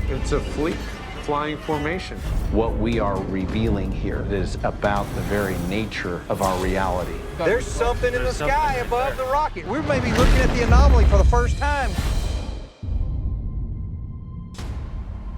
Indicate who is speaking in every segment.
Speaker 1: It's a fleet flying formation.
Speaker 2: What we are revealing here is about the very nature of our reality.
Speaker 3: There's something in the sky above the rocket. We may be looking at the anomaly for the first time.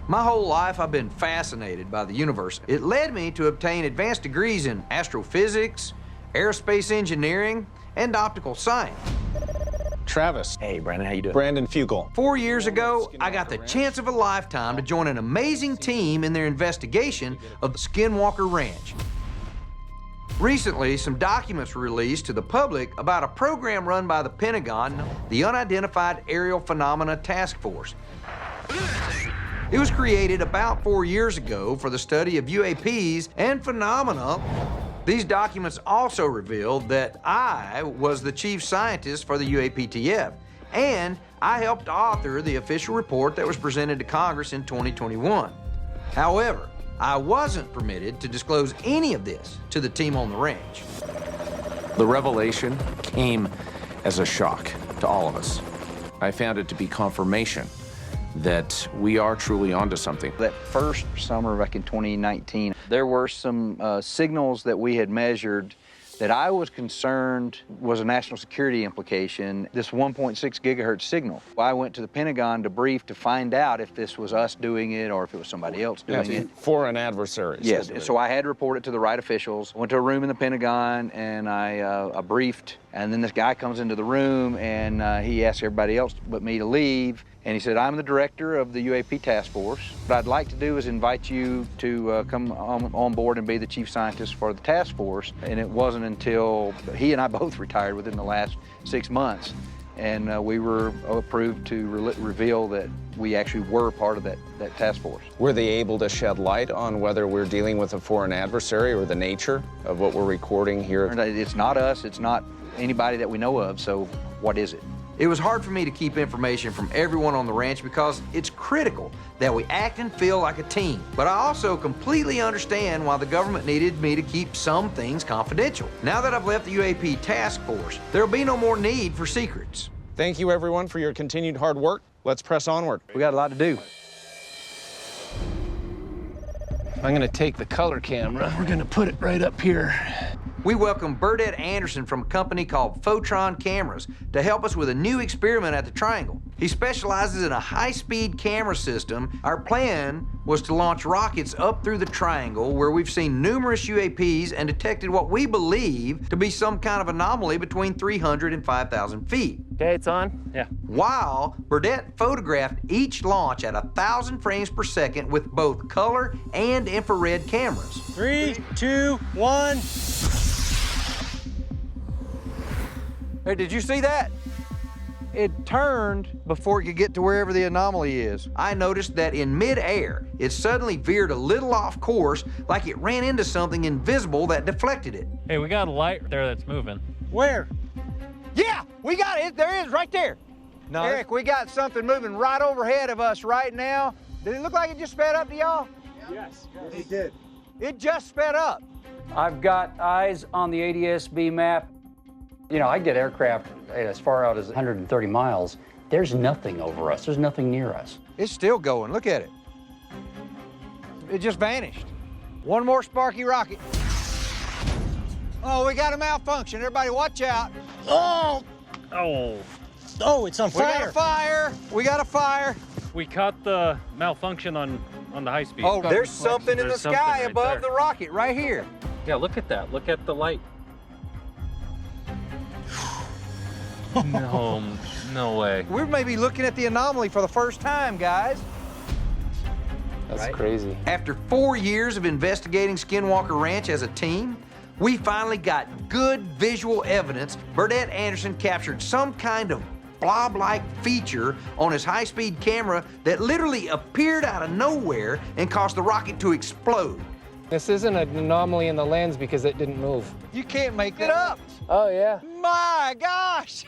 Speaker 3: My whole life, I've been fascinated by the universe. It led me to obtain advanced degrees in astrophysics, aerospace engineering, and optical science.
Speaker 4: Travis.
Speaker 5: Hey, Brandon, how you doing?
Speaker 4: Brandon Fugel.
Speaker 3: 4 years ago, I got the chance of a lifetime to join an amazing team in their investigation of the Skinwalker Ranch. Recently, some documents were released to the public about a program run by the Pentagon, the Unidentified Aerial Phenomena Task Force. It was created about 4 years ago for the study of UAPs and phenomena. These documents also revealed that I was the chief scientist for the UAPTF, and I helped author the official report that was presented to Congress in 2021. However, I wasn't permitted to disclose any of this to the team on the ranch.
Speaker 2: The revelation came as a shock to all of us. I found it to be confirmation that we are truly onto something.
Speaker 6: That first summer back in 2019, there were some signals that we had measured that I was concerned was a national security implication, this 1.6 gigahertz signal. I went to the Pentagon to brief to find out if this was us doing it or if it was somebody else doing it.
Speaker 4: Foreign adversaries.
Speaker 6: Yes, and so I had to report it to the right officials. Went to a room in the Pentagon and I briefed, and then this guy comes into the room and he asked everybody else but me to leave. And he said, I'm the director of the UAP task force. What I'd like to do is invite you to come on board and be the chief scientist for the task force. And it wasn't until he and I both retired within the last 6 months. And we were approved to reveal that we actually were part of that task force.
Speaker 4: Were they able to shed light on whether we're dealing with a foreign adversary or the nature of what we're recording here?
Speaker 6: It's not us, it's not anybody that we know of, so what is it?
Speaker 3: It was hard for me to keep information from everyone on the ranch because it's critical that we act and feel like a team. But I also completely understand why the government needed me to keep some things confidential. Now that I've left the UAP task force, there'll be no more need for secrets.
Speaker 4: Thank you, everyone, for your continued hard work. Let's press onward.
Speaker 6: We got a lot to do.
Speaker 5: I'm gonna take the color camera. We're gonna put it right up here.
Speaker 3: We welcome Burdette Anderson from a company called Photron Cameras to help us with a new experiment at the Triangle. He specializes in a high-speed camera system. Our plan was to launch rockets up through the Triangle where we've seen numerous UAPs and detected what we believe to be some kind of anomaly between 300 and 5,000 feet.
Speaker 5: Okay, it's on? Yeah.
Speaker 3: While Burdette photographed each launch at 1,000 frames per second with both color and infrared cameras.
Speaker 7: 3, 2, 1.
Speaker 3: Hey, did you see that? It turned before it could get to wherever the anomaly is. I noticed that in mid-air, it suddenly veered a little off course, like it ran into something invisible that deflected it.
Speaker 7: Hey, we got a light there that's moving.
Speaker 3: Where? Yeah, we got it. There it is, right there. No. Eric, we got something moving right overhead of us right now. Did it look like it just sped up to y'all?
Speaker 7: Yes.
Speaker 3: It did. It just sped up.
Speaker 8: I've got eyes on the ADS-B map. You know, I get aircraft as far out as 130 miles. There's nothing over us. There's nothing near us.
Speaker 3: It's still going. Look at it. It just vanished. One more sparky rocket. Oh, we got a malfunction. Everybody watch out.
Speaker 7: Oh! Oh. Oh, it's on fire.
Speaker 3: We got a fire. We got a fire.
Speaker 7: We caught the malfunction on the high speed.
Speaker 3: Oh, there's something in the sky
Speaker 7: right
Speaker 3: above
Speaker 7: there.
Speaker 3: the rocket right here.
Speaker 7: Yeah, look at that. Look at the light. No, no way.
Speaker 3: We may be looking at the anomaly for the first time, guys.
Speaker 5: That's crazy.
Speaker 3: After 4 years of investigating Skinwalker Ranch as a team, we finally got good visual evidence. Burdette Anderson captured some kind of blob-like feature on his high-speed camera that literally appeared out of nowhere and caused the rocket to explode.
Speaker 9: This isn't an anomaly in the lens because it didn't move.
Speaker 3: You can't make it up.
Speaker 9: Oh, yeah.
Speaker 3: My gosh!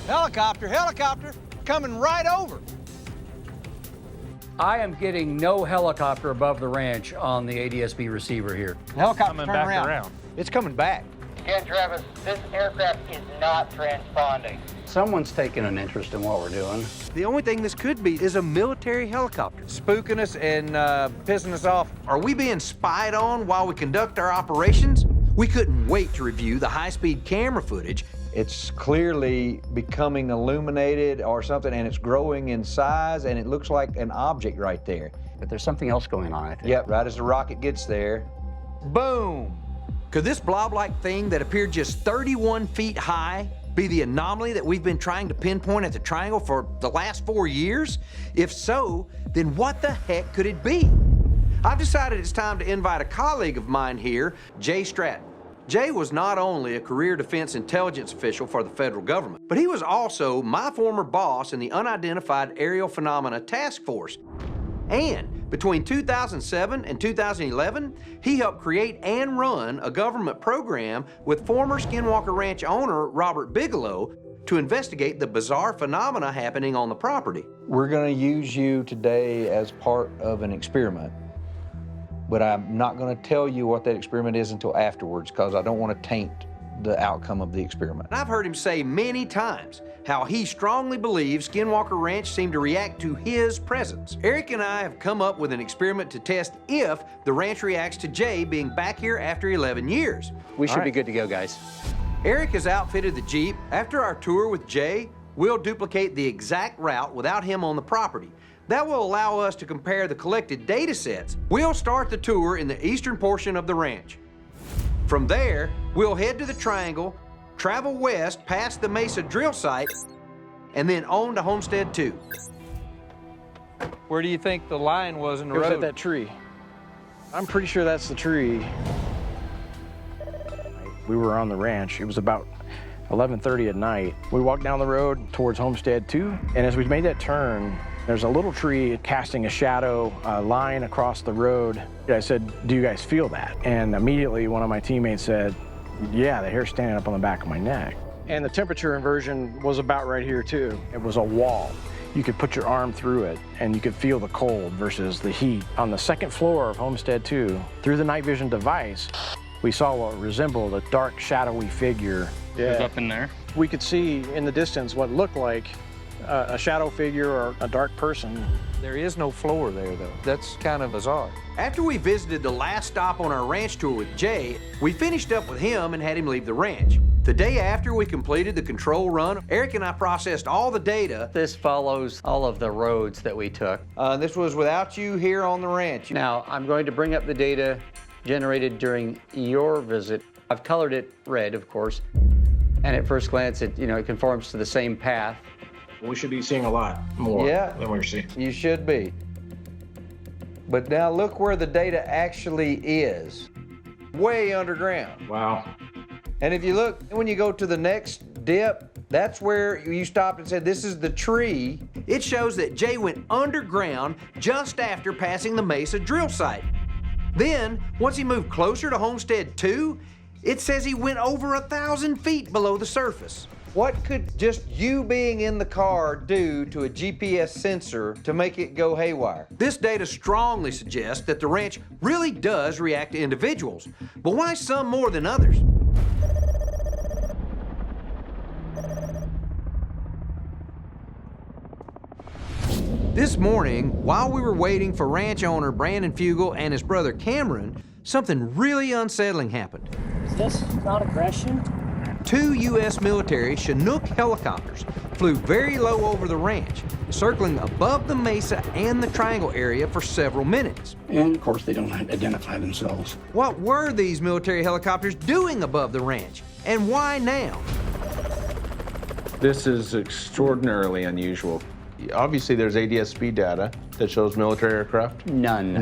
Speaker 3: Helicopter, helicopter, coming right over.
Speaker 8: I am getting no helicopter above the ranch on the ADS-B receiver here.
Speaker 3: Helicopter
Speaker 7: Coming
Speaker 3: turn
Speaker 7: back around.
Speaker 3: It's coming back.
Speaker 10: Again, Travis, this aircraft is not transponding.
Speaker 8: Someone's taking an interest in what we're doing.
Speaker 3: The only thing this could be is a military helicopter spooking us and pissing us off. Are we being spied on while we conduct our operations? We couldn't wait to review the high-speed camera footage. It's clearly becoming illuminated or something, and it's growing in size, and it looks like an object right there.
Speaker 8: But there's something else going on, I think.
Speaker 3: Yep, right as the rocket gets there. Boom! Could this blob-like thing that appeared just 31 feet high be the anomaly that we've been trying to pinpoint at the triangle for the last 4 years? If so, then what the heck could it be? I've decided it's time to invite a colleague of mine here, Jay Stratton. Jay was not only a career defense intelligence official for the federal government, but he was also my former boss in the Unidentified Aerial Phenomena Task Force. And between 2007 and 2011, he helped create and run a government program with former Skinwalker Ranch owner Robert Bigelow to investigate the bizarre phenomena happening on the property. We're going to use you today as part of an experiment, but I'm not going to tell you what that experiment is until afterwards because I don't want to taint the outcome of the experiment. I've heard him say many times how he strongly believes Skinwalker Ranch seemed to react to his presence. Eric and I have come up with an experiment to test if the ranch reacts to Jay being back here after 11 years.
Speaker 8: We should be good to go, guys.
Speaker 3: Eric has outfitted the Jeep. After our tour with Jay, we'll duplicate the exact route without him on the property. That will allow us to compare the collected data sets. We'll start the tour in the eastern portion of the ranch. From there, we'll head to the triangle, travel west past the Mesa drill site, and then on to Homestead 2. Where do you think the line was in the
Speaker 9: It was
Speaker 3: road?
Speaker 9: at that tree. I'm pretty sure that's the tree. We were on the ranch. It was about 11:30 at night. We walked down the road towards Homestead 2, and as we made that turn, there's a little tree casting a shadow line across the road. I said, "Do you guys feel that?" And immediately one of my teammates said, "Yeah, the hair's standing up on the back of my neck." And the temperature inversion was about right here too. It was a wall. You could put your arm through it and you could feel the cold versus the heat. On the second floor of Homestead 2, through the night vision device, we saw what resembled a dark, shadowy figure.
Speaker 7: It was up in there.
Speaker 9: We could see in the distance what looked like a shadow figure or a dark person.
Speaker 3: There is no floor there, though. That's kind of bizarre. After we visited the last stop on our ranch tour with Jay, we finished up with him and had him leave the ranch. The day after we completed the control run, Eric and I processed all the data.
Speaker 8: This follows all of the roads that we took.
Speaker 3: This was without you here on the ranch.
Speaker 8: Now, I'm going to bring up the data generated during your visit. I've colored it red, of course, and at first glance, it conforms to the same path.
Speaker 5: We should be seeing a lot more than we're seeing.
Speaker 3: You should be. But now look where the data actually is. Way underground.
Speaker 5: Wow.
Speaker 3: And if you look, when you go to the next dip, that's where you stopped and said, this is the tree. It shows that Jay went underground just after passing the Mesa drill site. Then, once he moved closer to Homestead 2, it says he went over 1,000 feet below the surface. What could just you being in the car do to a GPS sensor to make it go haywire? This data strongly suggests that the ranch really does react to individuals, but why some more than others? This morning, while we were waiting for ranch owner Brandon Fugel and his brother Cameron, something really unsettling happened.
Speaker 7: Is this not aggression?
Speaker 3: 2 U.S. military Chinook helicopters flew very low over the ranch, circling above the mesa and the triangle area for several minutes.
Speaker 8: And of course, they don't identify themselves.
Speaker 3: What were these military helicopters doing above the ranch, and why now?
Speaker 4: This is extraordinarily unusual. Obviously, there's ADS-B data that shows military aircraft.
Speaker 8: None.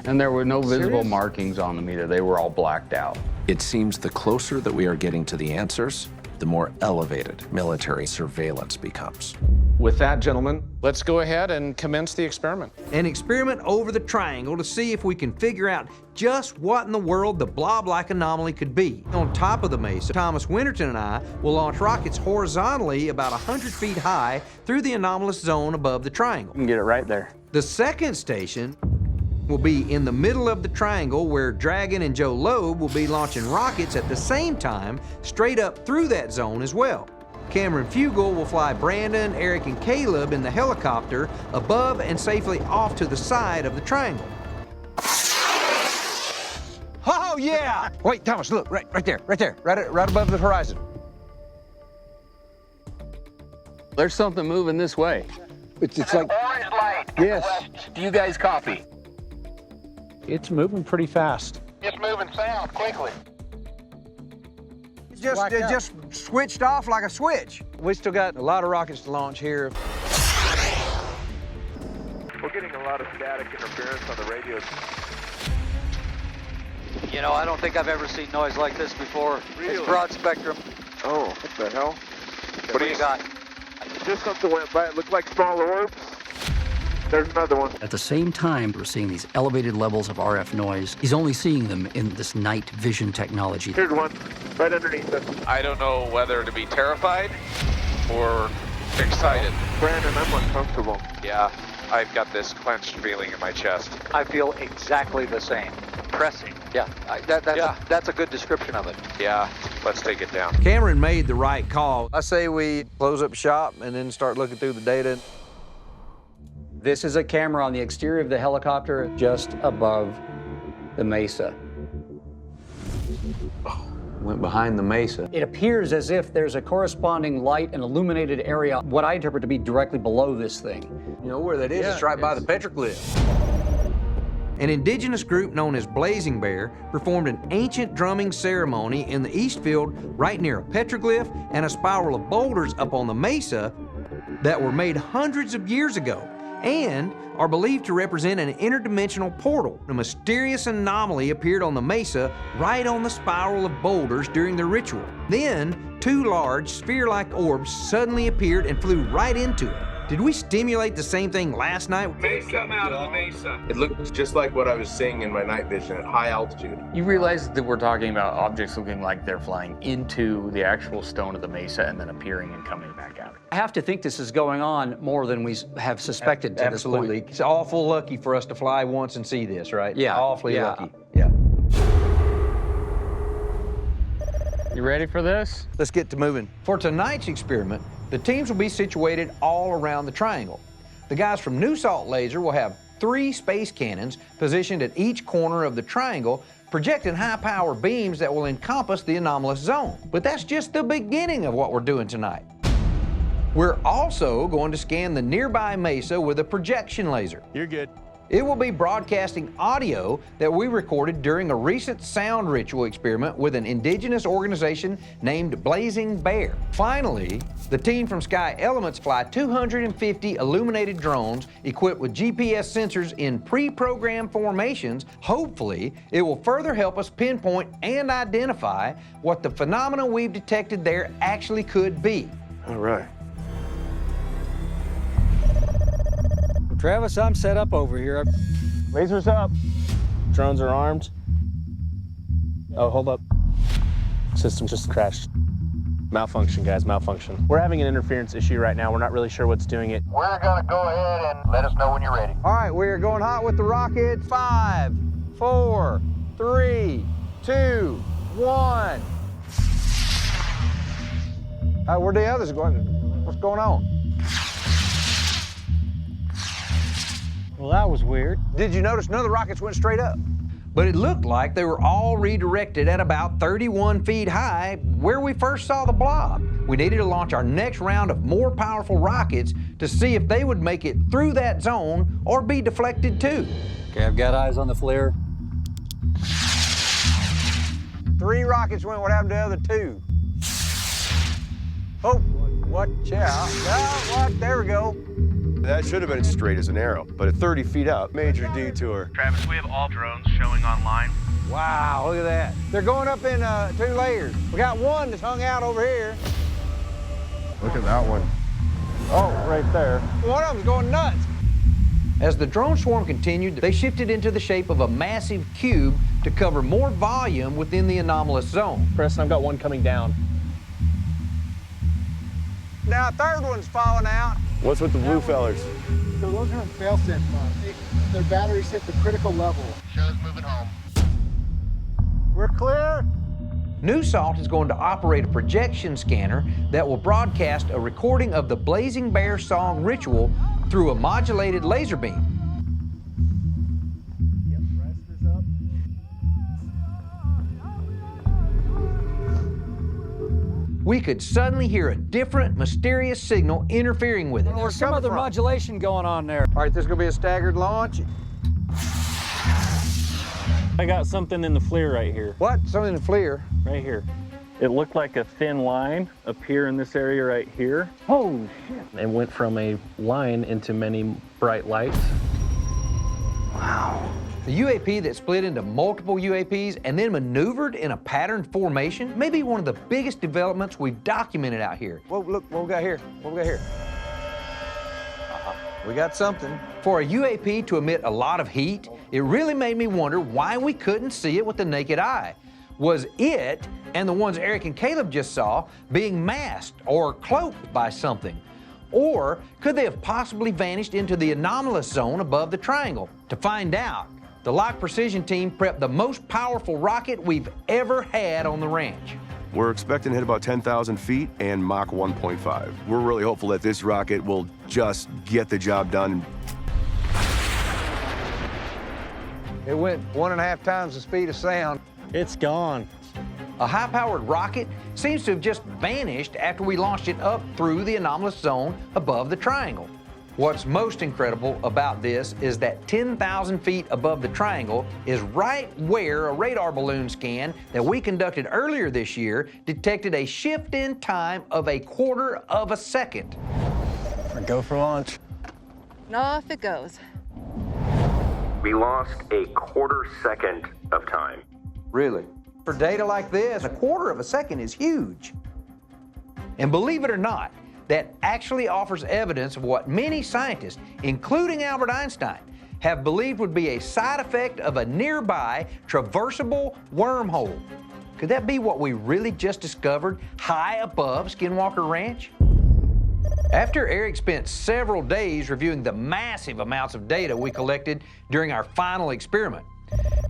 Speaker 8: And there were no visible markings on them either. They were all blacked out.
Speaker 2: It seems the closer that we are getting to the answers, the more elevated military surveillance becomes.
Speaker 4: With that, gentlemen,
Speaker 5: Let's go ahead and commence the experiment.
Speaker 3: An experiment over the triangle to see if we can figure out just what in the world the blob-like anomaly could be. On top of the mesa, Thomas Winterton and I will launch rockets horizontally about 100 feet high through the anomalous zone above the triangle.
Speaker 8: You can get it right there.
Speaker 3: The second station will be in the middle of the triangle where Dragon and Joe Loeb will be launching rockets at the same time straight up through that zone as well. Cameron Fugel will fly Brandon, Eric, and Caleb in the helicopter above and safely off to the side of the triangle. Oh, yeah! Wait, Thomas, look, right there, right above the horizon.
Speaker 4: There's something moving this way.
Speaker 3: It's like,
Speaker 7: Orange light.
Speaker 3: yes.
Speaker 4: Do you guys copy?
Speaker 9: It's moving pretty fast.
Speaker 7: It's moving south quickly.
Speaker 3: It just switched off like a switch. We still got a lot of rockets to launch here.
Speaker 1: We're getting a lot of static interference on the radios.
Speaker 8: You know, I don't think I've ever seen noise like this before.
Speaker 1: Really?
Speaker 8: It's broad spectrum.
Speaker 1: Oh, what the hell?
Speaker 8: What do you got?
Speaker 1: Just something went by. It looked like small orbs. There's another one.
Speaker 8: At the same time, we're seeing these elevated levels of RF noise. He's only seeing them in this night vision technology.
Speaker 1: Here's one, right underneath us.
Speaker 2: I don't know whether to be terrified or excited.
Speaker 1: Brandon, I'm uncomfortable.
Speaker 2: Yeah, I've got this clenched feeling in my chest.
Speaker 8: I feel exactly the same. Pressing. Yeah, that's a good description of it.
Speaker 2: Yeah, let's take it down.
Speaker 3: Cameron made the right call. I say we close up shop and then start looking through the data.
Speaker 8: This is a camera on the exterior of the helicopter just above the mesa.
Speaker 3: Went behind the mesa.
Speaker 8: It appears as if there's a corresponding light and illuminated area, what I interpret to be directly below this thing.
Speaker 3: You know where that is? It's right by the petroglyph. An indigenous group known as Blazing Bear performed an ancient drumming ceremony in the east field right near a petroglyph and a spiral of boulders up on the mesa that were made hundreds of years ago and are believed to represent an interdimensional portal. A mysterious anomaly appeared on the mesa right on the spiral of boulders during the ritual. Then, two large sphere-like orbs suddenly appeared and flew right into it. Did we stimulate the same thing last night?
Speaker 1: Mesa out of the mesa. It looked just like what I was seeing in my night vision at high altitude.
Speaker 10: You realize that we're talking about objects looking like they're flying into the actual stone of the mesa and then appearing and coming back out.
Speaker 8: I have to think this is going on more than we have suspected to this point.
Speaker 3: Absolutely. It's awful lucky for us to fly once and see this, right?
Speaker 8: Yeah.
Speaker 3: Awfully
Speaker 8: Yeah.
Speaker 3: lucky. Yeah.
Speaker 10: You ready for this?
Speaker 3: Let's get to moving. For tonight's experiment, the teams will be situated all around the triangle. The guys from New Salt Laser will have 3 space cannons positioned at each corner of the triangle, projecting high-power beams that will encompass the anomalous zone. But that's just the beginning of what we're doing tonight. We're also going to scan the nearby mesa with a projection laser.
Speaker 9: You're good.
Speaker 3: It will be broadcasting audio that we recorded during a recent sound ritual experiment with an indigenous organization named Blazing Bear. Finally, the team from Sky Elements fly 250 illuminated drones equipped with GPS sensors in pre-programmed formations. Hopefully, it will further help us pinpoint and identify what the phenomena we've detected there actually could be.
Speaker 1: All right.
Speaker 7: Travis, I'm set up over here.
Speaker 9: Lasers up. Drones are armed. Oh, hold up. System just crashed. Malfunction, guys, malfunction. We're having an interference issue right now. We're not really sure what's doing it.
Speaker 7: We're gonna go ahead and let us know when you're ready.
Speaker 3: All right, we're going hot with the rockets. 5, 4, 3, 2, 1. Where the others going? What's going on?
Speaker 7: Well, that was weird.
Speaker 3: Did you notice none of the rockets went straight up? But it looked like they were all redirected at about 31 feet high where we first saw the blob. We needed to launch our next round of more powerful rockets to see if they would make it through that zone or be deflected too.
Speaker 8: Okay, I've got eyes on the flare.
Speaker 3: 3 rockets went. What happened to the other 2? Oh, watch out. Oh, what? There we go.
Speaker 11: That should have been straight as an arrow, but at 30 feet up, major detour.
Speaker 12: Travis, we have all drones showing online.
Speaker 3: Wow, look at that. They're going up in 2 layers. We got one that's hung out over here.
Speaker 11: Look at that one.
Speaker 9: Oh, right there.
Speaker 3: One of them's going nuts. As the drone swarm continued, they shifted into the shape of a massive cube to cover more volume within the anomalous zone.
Speaker 9: Preston, I've got one coming down.
Speaker 3: Now a 3rd one's falling out.
Speaker 11: What's with the blue fellers?
Speaker 13: So those are in fail-safe mode. Their batteries hit the critical level.
Speaker 7: Show's moving home.
Speaker 3: We're clear. New Salt is going to operate a projection scanner that will broadcast a recording of the Blazing Bear song ritual through a modulated laser beam. We could suddenly hear a different, mysterious signal interfering with it.
Speaker 8: There's some other modulation going on there.
Speaker 3: All right, this is gonna be a staggered launch.
Speaker 14: I got something in the FLIR right here.
Speaker 3: What? Something in the FLIR?
Speaker 14: Right here. It looked like a thin line up here in this area right here.
Speaker 8: Oh, shit.
Speaker 5: It went from a line into many bright lights.
Speaker 3: Wow. The UAP that split into multiple UAPs and then maneuvered in a patterned formation may be one of the biggest developments we've documented out here. Whoa, look, what we got here? What we got here? We got something. For a UAP to emit a lot of heat, it really made me wonder why we couldn't see it with the naked eye. Was it, and the ones Eric and Caleb just saw, being masked or cloaked by something? Or could they have possibly vanished into the anomalous zone above the triangle? To find out, the Lock Precision team prepped the most powerful rocket we've ever had on the ranch.
Speaker 11: We're expecting to hit about 10,000 feet and Mach 1.5. We're really hopeful that this rocket will just get the job done.
Speaker 3: It went 1.5 times the speed of sound.
Speaker 14: It's gone.
Speaker 3: A high-powered rocket seems to have just vanished after we launched it up through the anomalous zone above the triangle. What's most incredible about this is that 10,000 feet above the triangle is right where a radar balloon scan that we conducted earlier this year detected a shift in time of 1/4 of a second.
Speaker 14: Go for launch.
Speaker 15: Off it goes.
Speaker 16: We lost 1/4 second of time.
Speaker 3: Really? For data like this, 1/4 of a second is huge. And believe it or not, that actually offers evidence of what many scientists, including Albert Einstein, have believed would be a side effect of a nearby traversable wormhole. Could that be what we really just discovered high above Skinwalker Ranch? After Eric spent several days reviewing the massive amounts of data we collected during our final experiment,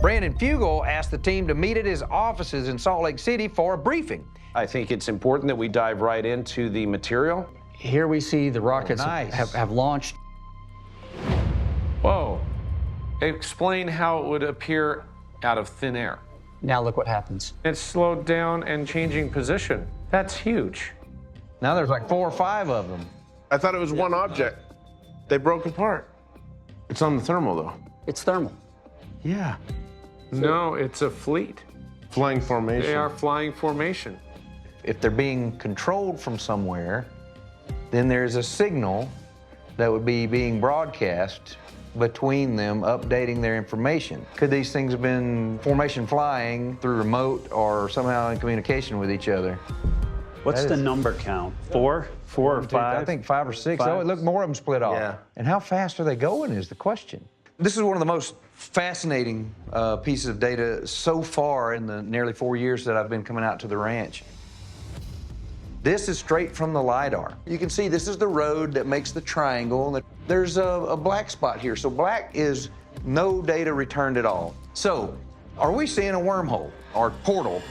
Speaker 3: Brandon Fugel asked the team to meet at his offices in Salt Lake City for a briefing.
Speaker 2: I think it's important that we dive right into the material.
Speaker 8: Here we see the rockets have launched.
Speaker 2: Whoa. Explain how it would appear out of thin air.
Speaker 8: Now look what happens.
Speaker 2: It's slowed down and changing position. That's huge.
Speaker 3: Now there's like 4 or 5 of them.
Speaker 1: I thought it was one object. They broke apart. It's on the thermal, though.
Speaker 8: It's thermal.
Speaker 1: Yeah.
Speaker 2: No, it's a fleet.
Speaker 1: Flying formation.
Speaker 2: They are flying formation.
Speaker 3: If they're being controlled from somewhere, then there's a signal that would be being broadcast between them, updating their information. Could these things have been formation flying through remote or somehow in communication with each other?
Speaker 14: What's the number count? 4? 4 or 5?
Speaker 3: I think 5 or 6. Oh, look, more of them split off.
Speaker 1: Yeah.
Speaker 3: And how fast are they going is the question. This is one of the most fascinating pieces of data so far in the nearly 4 years that I've been coming out to the ranch. This is straight from the LiDAR. You can see this is the road that makes the triangle. There's a black spot here. So black is no data returned at all. So are we seeing a wormhole or portal?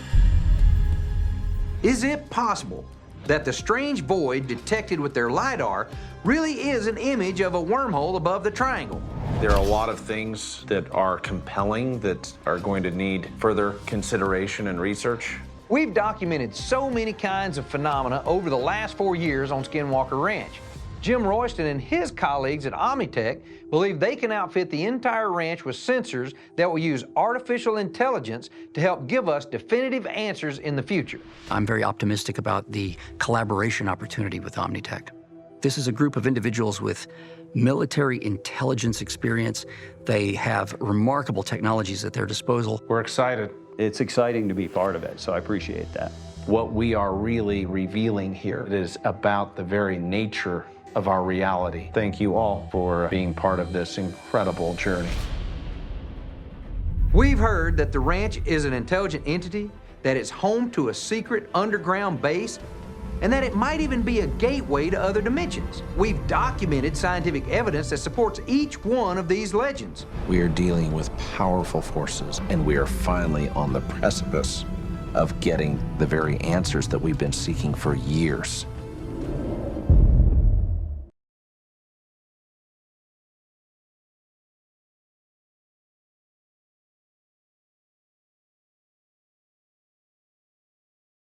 Speaker 3: Is it possible that the strange void detected with their LiDAR really is an image of a wormhole above the triangle?
Speaker 2: There are a lot of things that are compelling that are going to need further consideration and research.
Speaker 3: We've documented so many kinds of phenomena over the last 4 years on Skinwalker Ranch. Jim Royston and his colleagues at Omnitech believe they can outfit the entire ranch with sensors that will use artificial intelligence to help give us definitive answers in the future.
Speaker 8: I'm very optimistic about the collaboration opportunity with Omnitech. This is a group of individuals with military intelligence experience. They have remarkable technologies at their disposal.
Speaker 2: We're excited.
Speaker 17: It's exciting to be part of it, so I appreciate that.
Speaker 2: What we are really revealing here is about the very nature of our reality. Thank you all for being part of this incredible journey.
Speaker 3: We've heard that the ranch is an intelligent entity, that it's home to a secret underground base, and that it might even be a gateway to other dimensions. We've documented scientific evidence that supports each one of these legends.
Speaker 2: We are dealing with powerful forces, and we are finally on the precipice of getting the very answers that we've been seeking for years.